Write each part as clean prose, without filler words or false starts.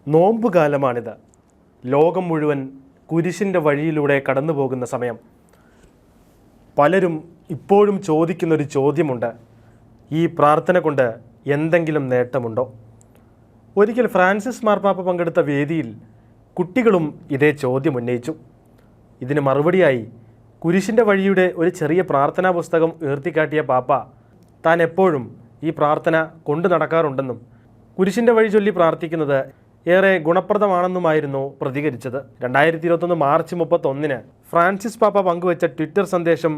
നോമ്പുകാലമാണിത്. ലോകം മുഴുവൻ കുരിശിൻ്റെ വഴിയിലൂടെ കടന്നു പോകുന്ന സമയം. പലരും ഇപ്പോഴും ചോദിക്കുന്നൊരു ചോദ്യമുണ്ട്: ഈ പ്രാർത്ഥന കൊണ്ട് എന്തെങ്കിലും നേട്ടമുണ്ടോ? ഒരിക്കൽ ഫ്രാൻസിസ് മാർപ്പാപ്പ പങ്കെടുത്ത വേദിയിൽ കുട്ടികളും ഇതേ ചോദ്യം ഉന്നയിച്ചു. ഇതിന് മറുപടിയായി കുരിശിൻ്റെ വഴിയുടെ ഒരു ചെറിയ പ്രാർത്ഥനാ പുസ്തകം ഉയർത്തിക്കാട്ടിയ പാപ്പ താൻ എപ്പോഴും ഈ പ്രാർത്ഥന കൊണ്ടു നടക്കാറുണ്ടെന്നും കുരിശിൻ്റെ വഴി ചൊല്ലി പ്രാർത്ഥിക്കുന്നത് ഏറെ ഗുണപ്രദമാണെന്നുമായിരുന്നു പ്രതികരിച്ചത്. 2021 മാർച്ച് 31 ഫ്രാൻസിസ് പാപ്പ പങ്കുവച്ച ട്വിറ്റർ സന്ദേശം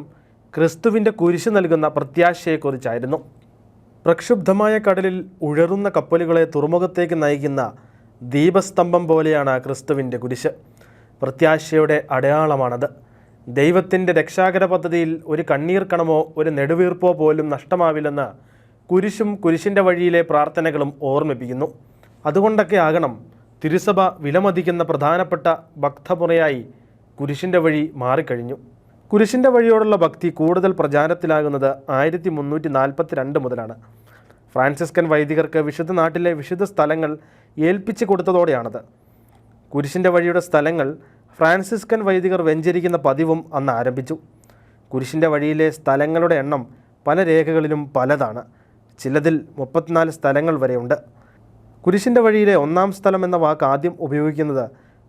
ക്രിസ്തുവിൻ്റെ കുരിശ് നൽകുന്ന പ്രത്യാശയെക്കുറിച്ചായിരുന്നു. പ്രക്ഷുബ്ധമായ കടലിൽ ഉഴറുന്ന കപ്പലുകളെ തുറമുഖത്തേക്ക് നയിക്കുന്ന ദീപസ്തംഭം പോലെയാണ് ക്രിസ്തുവിൻ്റെ കുരിശ്. പ്രത്യാശയുടെ അടയാളമാണത്. ദൈവത്തിൻ്റെ രക്ഷാകര പദ്ധതിയിൽ ഒരു കണ്ണീർ കണമോ ഒരു നെടുവീർപ്പോ പോലും നഷ്ടമാവില്ലെന്ന് കുരിശും കുരിശിൻ്റെ വഴിയിലെ പ്രാർത്ഥനകളും ഓർമ്മിപ്പിക്കുന്നു. അതുകൊണ്ടൊക്കെ ആകണം തിരുസഭ വിലമതിക്കുന്ന പ്രധാനപ്പെട്ട ഭക്തമുറയായി കുരിശിൻ്റെ വഴി മാറിക്കഴിഞ്ഞു. കുരിശിൻ്റെ വഴിയോടുള്ള ഭക്തി കൂടുതൽ പ്രചാരത്തിലാകുന്നത് 1342 മുതലാണ്. ഫ്രാൻസിസ്കൻ വൈദികർക്ക് വിശുദ്ധ നാട്ടിലെ വിശുദ്ധ സ്ഥലങ്ങൾ ഏൽപ്പിച്ചു കൊടുത്തതോടെയാണത്. കുരിശിൻ്റെ വഴിയുടെ സ്ഥലങ്ങൾ ഫ്രാൻസിസ്കൻ വൈദികർ വെഞ്ചരിക്കുന്ന പതിവും അന്ന് ആരംഭിച്ചു. കുരിശിൻ്റെ വഴിയിലെ സ്ഥലങ്ങളുടെ എണ്ണം പല രേഖകളിലും പലതാണ്. ചിലതിൽ 34 സ്ഥലങ്ങൾ വരെയുണ്ട്. കുരിശിൻ്റെ വഴിയിലെ ഒന്നാം സ്ഥലം എന്ന വാക്ക് ആദ്യം ഉപയോഗിക്കുന്നത്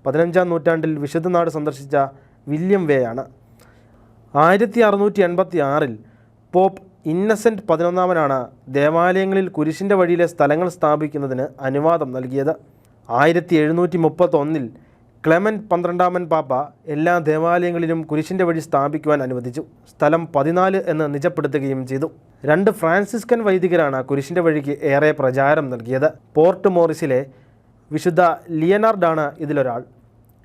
15-ാം നൂറ്റാണ്ടിൽ വിശുദ്ധ നാട് സന്ദർശിച്ച വില്യം വേ ആണ്. 1686 പോപ്പ് ഇന്നസെൻ്റ് 11 ദേവാലയങ്ങളിൽ കുരിശിൻ്റെ വഴിയിലെ സ്ഥലങ്ങൾ സ്ഥാപിക്കുന്നതിന് അനുവാദം നൽകിയത്. 1731 ക്ലെമന്റ് 12 പാപ്പ എല്ലാ ദേവാലയങ്ങളിലും കുരിശിൻ്റെ വഴി സ്ഥാപിക്കുവാൻ അനുവദിച്ചു. സ്ഥലം 14 എന്ന് നിജപ്പെടുത്തുകയും ചെയ്തു. 2 ഫ്രാൻസിസ്കൻ വൈദികരാണ് കുരിശിൻ്റെ വഴിക്ക് ഏറെ പ്രചാരം നൽകിയത്. പോർട്ട് മോറിസിലെ വിശുദ്ധ ലിയനാർഡാണ് ഇതിലൊരാൾ.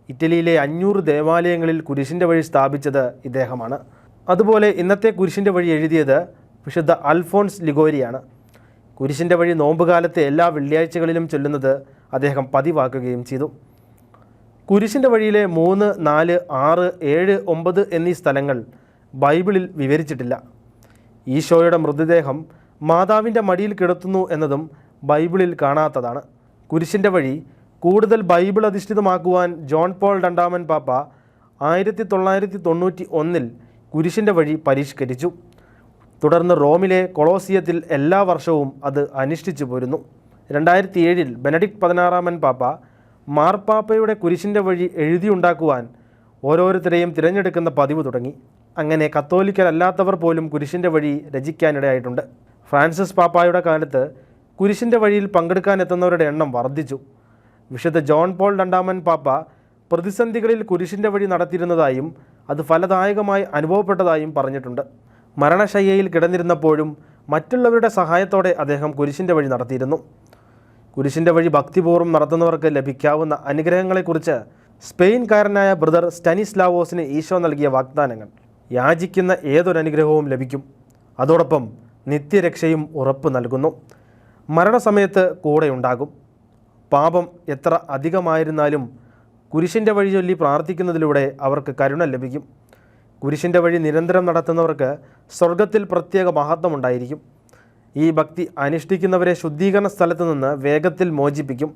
ഇറ്റലിയിലെ 500 ദേവാലയങ്ങളിൽ കുരിശിൻ്റെ വഴി സ്ഥാപിച്ചത് ഇദ്ദേഹമാണ്. അതുപോലെ ഇന്നത്തെ കുരിശിൻ്റെ വഴി എഴുതിയത് വിശുദ്ധ അൽഫോൺസ് ലിഗോരിയാണ്. കുരിശിൻ്റെ വഴി നോമ്പുകാലത്തെ എല്ലാ വെള്ളിയാഴ്ചകളിലും ചൊല്ലുന്നത് അദ്ദേഹം പതിവാക്കുകയും ചെയ്തു. കുരിശിൻ്റെ വഴിയിലെ 3, 4, 6, 7, 9 എന്നീ സ്ഥലങ്ങൾ ബൈബിളിൽ വിവരിച്ചിട്ടില്ല. ഈശോയുടെ മൃതദേഹം മാതാവിൻ്റെ മടിയിൽ കിടത്തുന്നു എന്നതും ബൈബിളിൽ കാണാത്തതാണ്. കുരിശിൻ്റെ വഴി കൂടുതൽ ബൈബിൾ അധിഷ്ഠിതമാക്കുവാൻ ജോൺ പോൾ II പാപ്പ 1991 കുരിശിൻ്റെ വഴി പരിഷ്കരിച്ചു. തുടർന്ന് റോമിലെ കൊളോസിയത്തിൽ എല്ലാ വർഷവും അത് അനുഷ്ഠിച്ചു പോരുന്നു. 2007 ബെനഡിക്ട് 16 പാപ്പ മാർപ്പാപ്പയുടെ കുരിശിൻ്റെ വഴി എഴുതിയുണ്ടാക്കുവാൻ ഓരോരുത്തരെയും തിരഞ്ഞെടുക്കുന്ന പതിവ് തുടങ്ങി. അങ്ങനെ കത്തോലിക്കരല്ലാത്തവർ പോലും കുരിശിൻ്റെ വഴി രചിക്കാനിടയായിട്ടുണ്ട്. ഫ്രാൻസിസ് പാപ്പായുടെ കാലത്ത് കുരിശിൻ്റെ വഴിയിൽ പങ്കെടുക്കാനെത്തുന്നവരുടെ എണ്ണം വർദ്ധിച്ചു. വിശുദ്ധ ജോൺ പോൾ II പാപ്പ പ്രതിസന്ധികളിൽ കുരിശിൻ്റെ വഴി നടത്തിയിരുന്നതായും അത് ഫലദായകമായി അനുഭവപ്പെട്ടതായും പറഞ്ഞിട്ടുണ്ട്. മരണശയ്യയിൽ കിടന്നിരുന്നപ്പോഴും മറ്റുള്ളവരുടെ സഹായത്തോടെ അദ്ദേഹം കുരിശിൻ്റെ വഴി നടത്തിയിരുന്നു. കുരിശിൻ്റെ വഴി ഭക്തിപൂർവ്വം നടത്തുന്നവർക്ക് ലഭിക്കാവുന്ന അനുഗ്രഹങ്ങളെക്കുറിച്ച് സ്പെയിൻകാരനായ ബ്രദർ സ്റ്റനിസ്ലാവോസിന് ഈശോ നൽകിയ വാഗ്ദാനങ്ങൾ: യാചിക്കുന്ന ഏതൊരനുഗ്രഹവും ലഭിക്കും, അതോടൊപ്പം നിത്യരക്ഷയും ഉറപ്പ് നൽകുന്നു. മരണസമയത്ത് കൂടെയുണ്ടാകും. പാപം എത്ര അധികമായിരുന്നാലും കുരിശിൻ്റെ വഴി ചൊല്ലി പ്രാർത്ഥിക്കുന്നതിലൂടെ അവർക്ക് കരുണ ലഭിക്കും. കുരിശിൻ്റെ വഴി നിരന്തരം നടത്തുന്നവർക്ക് സ്വർഗത്തിൽ പ്രത്യേക മഹത്വമുണ്ടായിരിക്കും. ഈ ഭക്തി അനുഷ്ഠിക്കുന്നവരെ ശുദ്ധീകരണ സ്ഥലത്ത് നിന്ന് വേഗത്തിൽ മോചിപ്പിക്കും.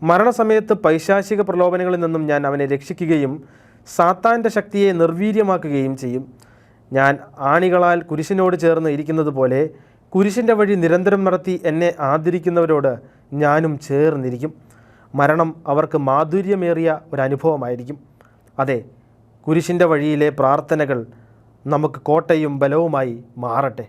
മരണസമയത്ത് പൈശാചിക പ്രലോഭനങ്ങളിൽ നിന്നും ഞാൻ അവനെ രക്ഷിക്കുകയും സാത്താൻ്റെ ശക്തിയെ നിർവീര്യമാക്കുകയും ചെയ്യും. ഞാൻ ആണികളാൽ കുരിശിനോട് ചേർന്ന് ഇരിക്കുന്നത് പോലെ കുരിശിൻ്റെ വഴി നിരന്തരം നടത്തി എന്നെ ആദരിക്കുന്നവരോട് ഞാനും ചേർന്നിരിക്കും. മരണം അവർക്ക് മാധുര്യമേറിയ ഒരനുഭവമായിരിക്കും. അതെ, കുരിശിൻ്റെ വഴിയിലെ പ്രാർത്ഥനകൾ നമുക്ക് കോട്ടയും ബലവുമായി മാറട്ടെ.